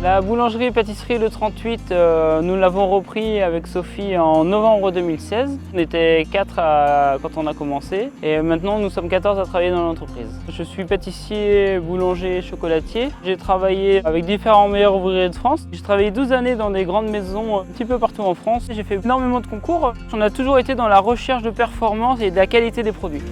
La boulangerie pâtisserie Le 38, nous l'avons repris avec Sophie en novembre 2016. On était 4 quand on a commencé et maintenant nous sommes 14 à travailler dans l'entreprise. Je suis pâtissier, boulanger, chocolatier. J'ai travaillé avec différents meilleurs ouvriers de France. J'ai travaillé 12 années dans des grandes maisons un petit peu partout en France. J'ai fait énormément de concours. On a toujours été dans la recherche de performance et de la qualité des produits.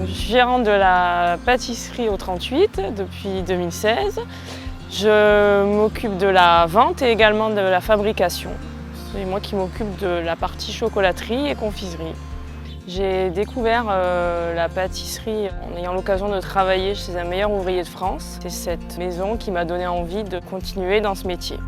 Je suis gérante de la pâtisserie au 38 depuis 2016. Je m'occupe de la vente et également de la fabrication. C'est moi qui m'occupe de la partie chocolaterie et confiserie. J'ai découvert la pâtisserie en ayant l'occasion de travailler chez un meilleur ouvrier de France. C'est cette maison qui m'a donné envie de continuer dans ce métier.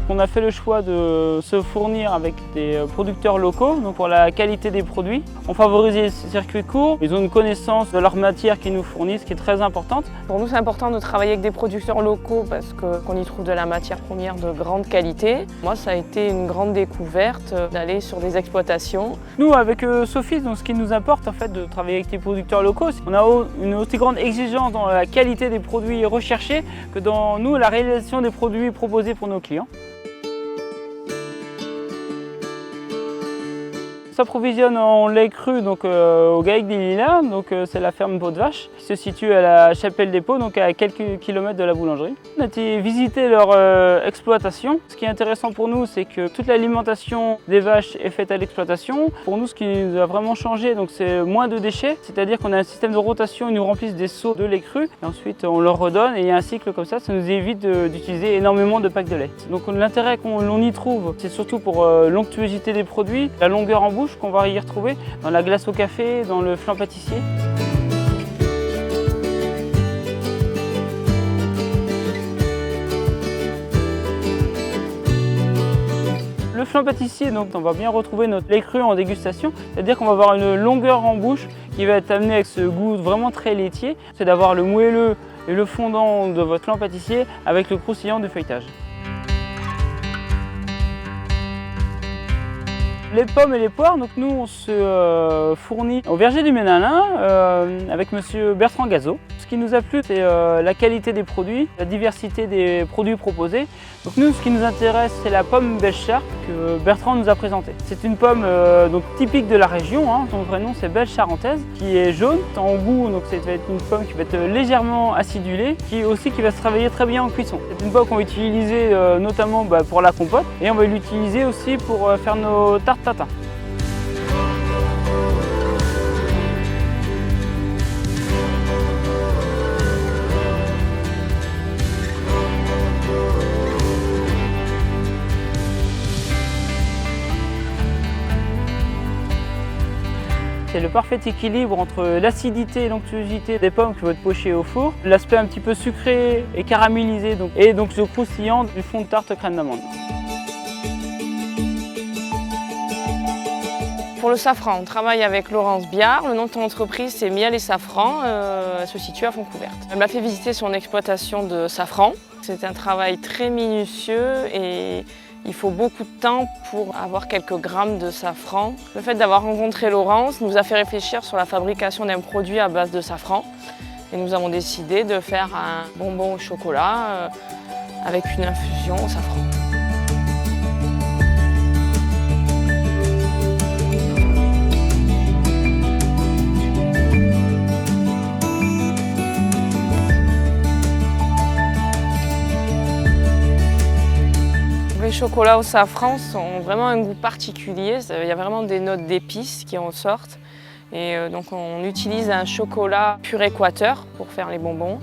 On a fait le choix de se fournir avec des producteurs locaux donc pour la qualité des produits. On favorise les circuits courts, ils ont une connaissance de leur matière qu'ils nous fournissent qui est très importante. Pour nous, c'est important de travailler avec des producteurs locaux parce qu'on y trouve de la matière première de grande qualité. Moi, ça a été une grande découverte d'aller sur des exploitations. Nous, avec Sophie, donc, ce qui nous importe en fait, de travailler avec des producteurs locaux, on a une aussi grande exigence dans la qualité des produits recherchés que dans nous, la réalisation des produits proposés pour nos clients. On s'approvisionne en lait cru donc, au GAEC des Lilas, c'est la ferme Peau de Vache qui se situe à la Chapelle des Pots, donc à quelques kilomètres de la boulangerie. On a été visiter leur exploitation. Ce qui est intéressant pour nous, c'est que toute l'alimentation des vaches est faite à l'exploitation. Pour nous, ce qui nous a vraiment changé, c'est moins de déchets, c'est-à-dire qu'on a un système de rotation, ils nous remplissent des seaux de lait cru et ensuite on leur redonne et il y a un cycle comme ça nous évite d'utiliser énormément de packs de lait. Donc l'intérêt qu'on y trouve, c'est surtout pour l'onctuosité des produits, la longueur en bouche qu'on va y retrouver dans la glace au café, dans le flan pâtissier. Le flan pâtissier, donc, on va bien retrouver notre lait cru en dégustation, c'est-à-dire qu'on va avoir une longueur en bouche qui va être amenée avec ce goût vraiment très laitier. C'est d'avoir le moelleux et le fondant de votre flan pâtissier avec le croustillant du feuilletage. Les pommes et les poires, donc nous on se fournit au verger du Ménalin avec monsieur Bertrand Gazot. Ce qui nous a plu, c'est la qualité des produits, la diversité des produits proposés. Donc nous, ce qui nous intéresse, c'est la pomme Belchar que Bertrand nous a présentée. C'est une pomme donc, typique de la région, son vrai nom c'est Belle Charentaise, qui est jaune en goût, donc ça va être une pomme qui va être légèrement acidulée, qui va se travailler très bien en cuisson. C'est une pomme qu'on va utiliser notamment pour la compote et on va l'utiliser aussi pour faire nos tartes tatin. C'est le parfait équilibre entre l'acidité et l'onctuosité des pommes qui vont être pochées au four, l'aspect un petit peu sucré et caramélisé et donc le croustillant du fond de tarte crème d'amande. Pour le safran, on travaille avec Laurence Biard. Le nom de ton entreprise, c'est Miel et Safran. Elle se situe à Fontcouverte. Elle m'a fait visiter son exploitation de safran. C'est un travail très minutieux et il faut beaucoup de temps pour avoir quelques grammes de safran. Le fait d'avoir rencontré Laurence nous a fait réfléchir sur la fabrication d'un produit à base de safran. Et nous avons décidé de faire un bonbon au chocolat avec une infusion au safran. Les chocolats au safran ont vraiment un goût particulier, il y a vraiment des notes d'épices qui en sortent. Et donc on utilise un chocolat pur Équateur pour faire les bonbons.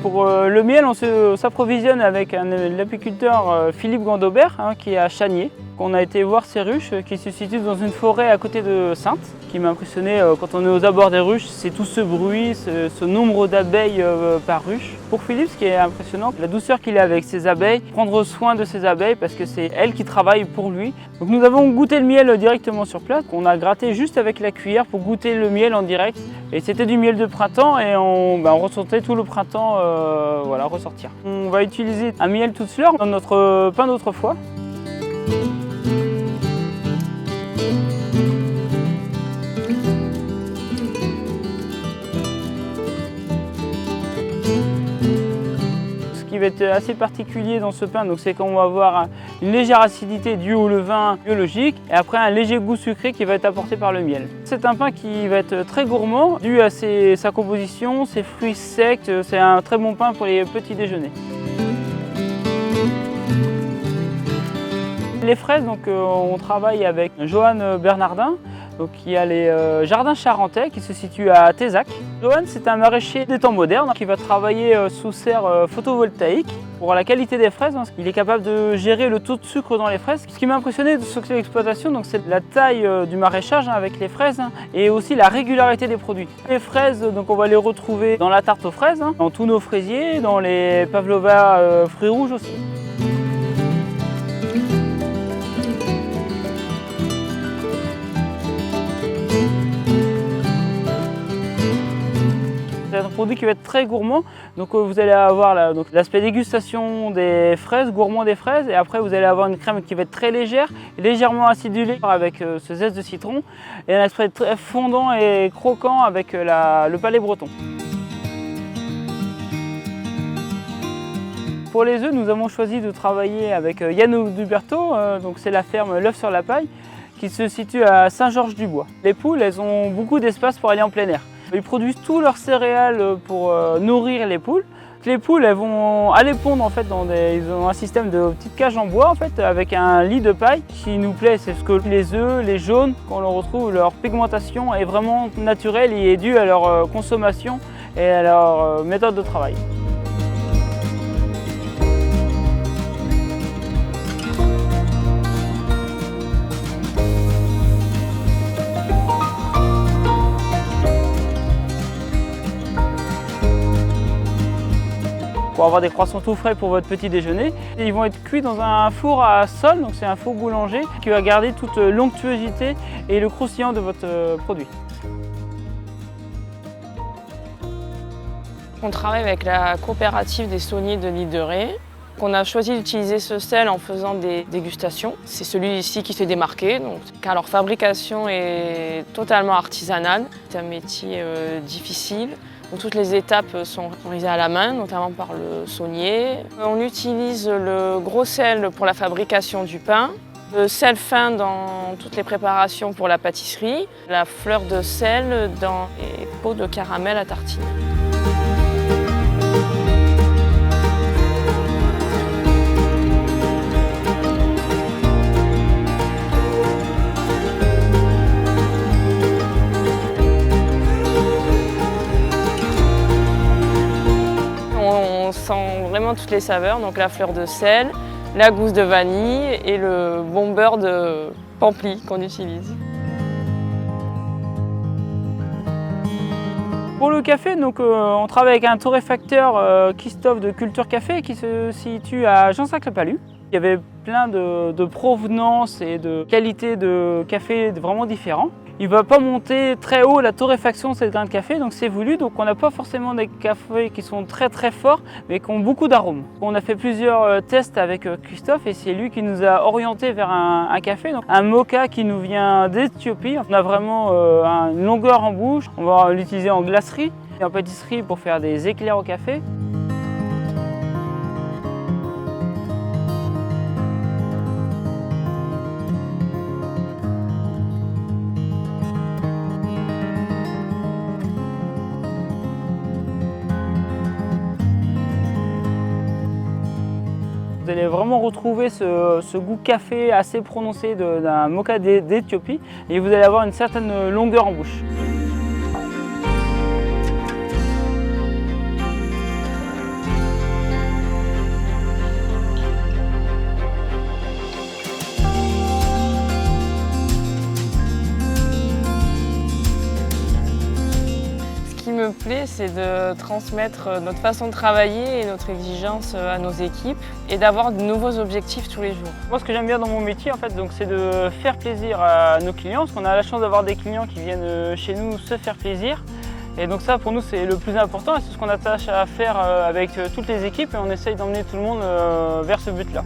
Pour le miel, on s'approvisionne avec l'apiculteur Philippe Gandobert qui est à Chanier. On a été voir ces ruches qui se situent dans une forêt à côté de Saintes. Ce qui m'a impressionné quand on est aux abords des ruches, c'est tout ce bruit, ce nombre d'abeilles par ruche. Pour Philippe, ce qui est impressionnant, la douceur qu'il a avec ses abeilles, prendre soin de ses abeilles parce que c'est elles qui travaillent pour lui. Donc nous avons goûté le miel directement sur place. On a gratté juste avec la cuillère pour goûter le miel en direct. Et c'était du miel de printemps et on ressentait tout le printemps ressortir. On va utiliser un miel toute fleur dans notre pain d'autrefois. qui va être assez particulier dans ce pain, c'est qu'on va avoir une légère acidité due au levain biologique et après un léger goût sucré qui va être apporté par le miel. C'est un pain qui va être très gourmand dû à sa composition, ses fruits secs. C'est un très bon pain pour les petits déjeuners. Les fraises, on travaille avec Johan Bernardin, qui a les jardins charentais qui se situent à Tézac. Johan, c'est un maraîcher des temps modernes qui va travailler sous serre photovoltaïque. Pour la qualité des fraises, il est capable de gérer le taux de sucre dans les fraises. Ce qui m'a impressionné de cette exploitation, c'est la taille du maraîchage avec les fraises et aussi la régularité des produits. Les fraises, on va les retrouver dans la tarte aux fraises, dans tous nos fraisiers, dans les pavlova fruits rouges aussi. C'est un produit qui va être très gourmand, vous allez avoir l'aspect dégustation des fraises, gourmand des fraises, et après vous allez avoir une crème qui va être très légère, légèrement acidulée avec ce zeste de citron, et un aspect très fondant et croquant avec le palais breton. Pour les œufs, nous avons choisi de travailler avec Yann Duberto, c'est la ferme L'Œuf sur la Paille, qui se situe à Saint-Georges-du-Bois. Les poules, elles ont beaucoup d'espace pour aller en plein air. Ils produisent tous leurs céréales pour nourrir les poules. Les poules, elles vont aller pondre ils ont un système de petites cages en bois avec un lit de paille. Ce qui nous plaît, c'est que les œufs, les jaunes, qu'on le retrouve, leur pigmentation est vraiment naturelle et est due à leur consommation et à leur méthode de travail. Pour avoir des croissants tout frais pour votre petit déjeuner. Ils vont être cuits dans un four à sol, c'est un four boulanger qui va garder toute l'onctuosité et le croustillant de votre produit. On travaille avec la coopérative des sauniers de l'île de Ré. On a choisi d'utiliser ce sel en faisant des dégustations. C'est celui-ci qui s'est démarqué, car leur fabrication est totalement artisanale. C'est un métier difficile. Toutes les étapes sont réalisées à la main, notamment par le saunier. On utilise le gros sel pour la fabrication du pain, le sel fin dans toutes les préparations pour la pâtisserie, la fleur de sel dans les pots de caramel à tartiner. On sent vraiment toutes les saveurs, la fleur de sel, la gousse de vanille et le bon beurre de Pampli qu'on utilise. Pour le café, on travaille avec un torréfacteur Christophe de Culture Café qui se situe à Jansac-le-Palu. Il y avait plein de provenances et de qualités de café vraiment différents. Il ne va pas monter très haut la torréfaction de cette grain de café, c'est voulu. On n'a pas forcément des cafés qui sont très très forts, mais qui ont beaucoup d'arômes. On a fait plusieurs tests avec Christophe et c'est lui qui nous a orientés vers un café, un moka qui nous vient d'Éthiopie. On a vraiment une longueur en bouche. On va l'utiliser en glacerie et en pâtisserie pour faire des éclairs au café. Vous allez vraiment retrouver ce goût café assez prononcé d'un moka d'Éthiopie et vous allez avoir une certaine longueur en bouche. Ce qui me plaît, c'est de transmettre notre façon de travailler et notre exigence à nos équipes et d'avoir de nouveaux objectifs tous les jours. Moi, ce que j'aime bien dans mon métier, c'est de faire plaisir à nos clients, parce qu'on a la chance d'avoir des clients qui viennent chez nous se faire plaisir. Et donc ça, pour nous, c'est le plus important et c'est ce qu'on attache à faire avec toutes les équipes et on essaye d'emmener tout le monde vers ce but-là.